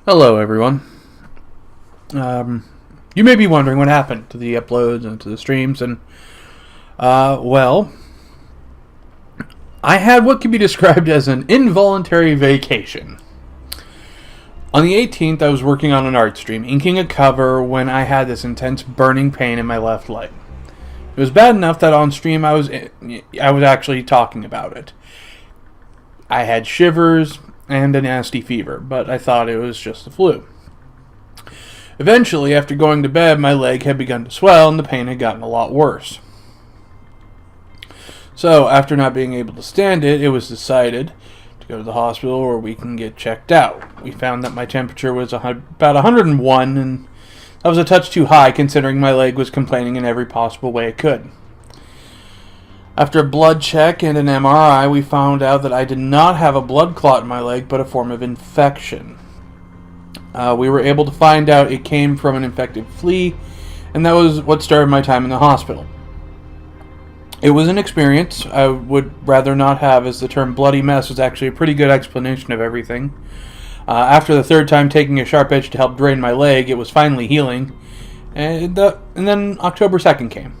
Hello, everyone. You may be wondering what happened to the uploads and to the streams, and, well, I had what can be described as an involuntary vacation. On the 18th, I was working on an art stream, inking a cover, when I had this intense burning pain in my left leg. It was bad enough that on stream I was actually talking about it. I had shivers and a nasty fever, but I thought it was just the flu. Eventually, after going to bed, my leg had begun to swell and the pain had gotten a lot worse. So, after not being able to stand it, it was decided to go to the hospital where we can get checked out. We found that my temperature was about 101, and that was a touch too high considering my leg was complaining in every possible way it could. After a blood check and an MRI, we found out that I did not have a blood clot in my leg, but a form of infection. We were able to find out it came from an infected flea, and that was what started my time in the hospital. It was an experience I would rather not have, as the term bloody mess was actually a pretty good explanation of everything. After the third time taking a sharp edge to help drain my leg, it was finally healing, and then October 2nd came.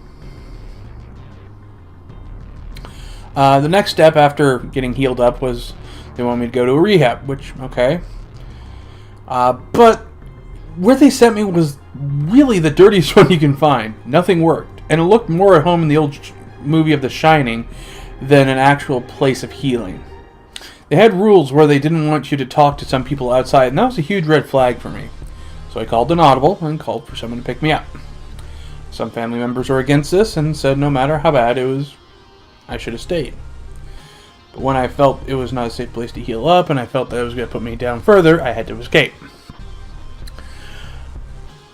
The next step after getting healed up was they wanted me to go to a rehab, which, okay. But where they sent me was really the dirtiest one you can find. Nothing worked. And it looked more at home in the old movie of The Shining than an actual place of healing. They had rules where they didn't want you to talk to some people outside, and that was a huge red flag for me. So I called an audible and called for someone to pick me up. Some family members were against this and said no matter how bad it was, I should have stayed. But when I felt it was not a safe place to heal up and I felt that it was going to put me down further, I had to escape.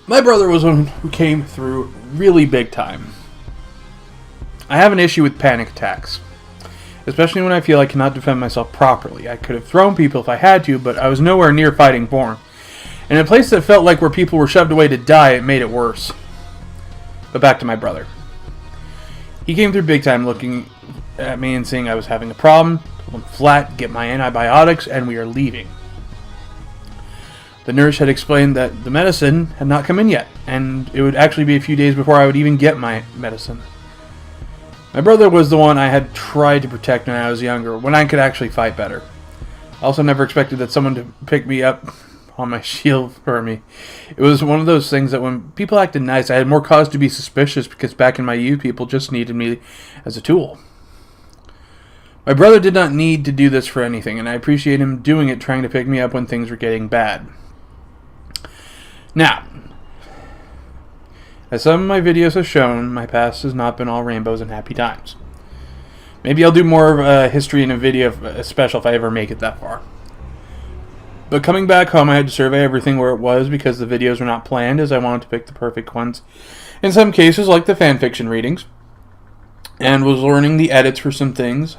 My brother was one who came through really big time. I have an issue with panic attacks, especially when I feel I cannot defend myself properly. I could have thrown people if I had to, but I was nowhere near fighting born. In a place that felt like where people were shoved away to die, it made it worse. But back to my brother. He came through big time looking at me and seeing I was having a problem, told him flat, get my antibiotics, and we are leaving. The nurse had explained that the medicine had not come in yet, and it would actually be a few days before I would even get my medicine. My brother was the one I had tried to protect when I was younger, when I could actually fight better. I also never expected that someone to pick me up on my shield for me. It was one of those things that when people acted nice, I had more cause to be suspicious because back in my youth, people just needed me as a tool. My brother did not need to do this for anything, and I appreciate him doing it, trying to pick me up when things were getting bad. Now, as some of my videos have shown, my past has not been all rainbows and happy times. Maybe I'll do more of a history in a video special if I ever make it that far. But coming back home, I had to survey everything where it was because the videos were not planned, as I wanted to pick the perfect ones. In some cases, like the fanfiction readings, and was learning the edits for some things.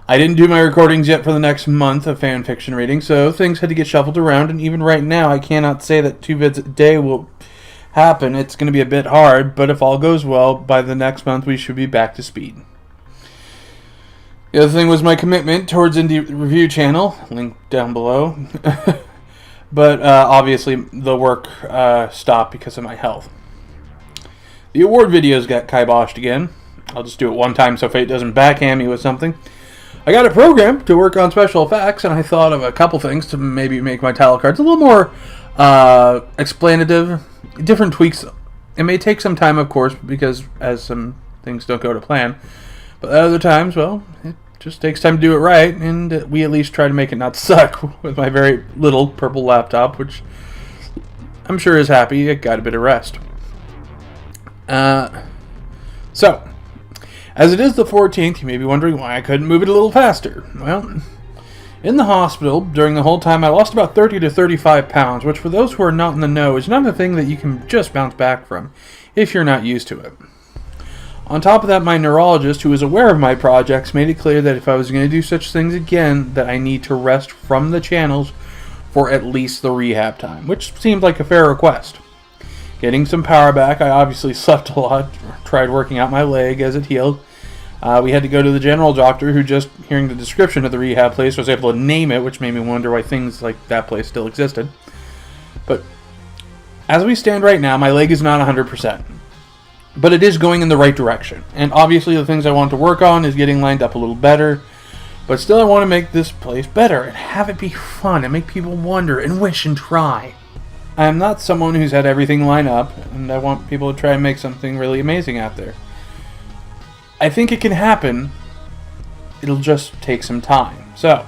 I didn't do my recordings yet for the next month of fanfiction reading, so things had to get shuffled around, and even right now, I cannot say that 2 vids a day will happen. It's going to be a bit hard, but if all goes well, by the next month, we should be back to speed. The other thing was my commitment towards Indie Review channel, link down below. But obviously the work stopped because of my health. The award videos got kiboshed again. I'll just do it one time so fate doesn't backhand me with something. I got a program to work on special effects, and I thought of a couple things to maybe make my title cards a little more explanative, different tweaks. It may take some time, of course, because as some things don't go to plan. But other times, well, it just takes time to do it right, and we at least try to make it not suck with my very little purple laptop, which I'm sure is happy it got a bit of rest. So, as it is the 14th, you may be wondering why I couldn't move it a little faster. Well, in the hospital, during the whole time, I lost about 30 to 35 pounds, which for those who are not in the know is not a thing that you can just bounce back from if you're not used to it. On top of that, my neurologist, who was aware of my projects, made it clear that if I was going to do such things again, that I need to rest from the channels for at least the rehab time, which seemed like a fair request. Getting some power back, I obviously slept a lot, tried working out my leg as it healed. We had to go to the general doctor, who just hearing the description of the rehab place was able to name it, which made me wonder why things like that place still existed. But as we stand right now, my leg is not 100%. But it is going in the right direction. And obviously the things I want to work on is getting lined up a little better. But still I want to make this place better and have it be fun and make people wonder and wish and try. I am not someone who's had everything line up, and I want people to try and make something really amazing out there. I think it can happen. It'll just take some time. So,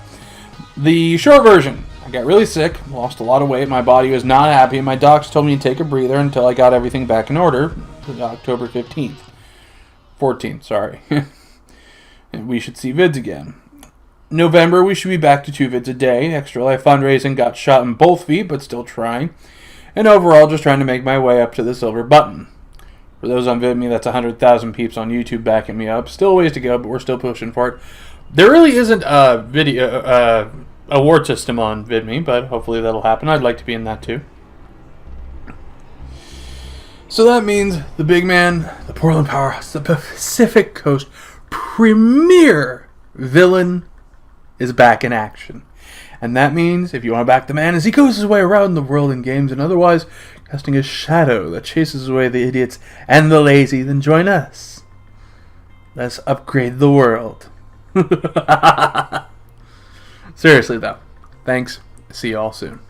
the short version. I got really sick, lost a lot of weight, my body was not happy, my docs told me to take a breather until I got everything back in order. October 15th. 14th, sorry. And we should see vids again. November, we should be back to 2 vids a day. Extra Life fundraising got shot in both feet, but still trying. And overall, just trying to make my way up to the silver button. For those on VidMe, that's 100,000 peeps on YouTube backing me up. Still a ways to go, but we're still pushing for it. There really isn't a video award system on VidMe, but hopefully that'll happen. I'd like to be in that too. So that means the big man, the Portland Powerhouse, the Pacific Coast premier villain is back in action. And that means if you want to back the man as he goes his way around the world in games and otherwise casting a shadow that chases away the idiots and the lazy, then join us. Let's upgrade the world. Seriously though, thanks. See you all soon.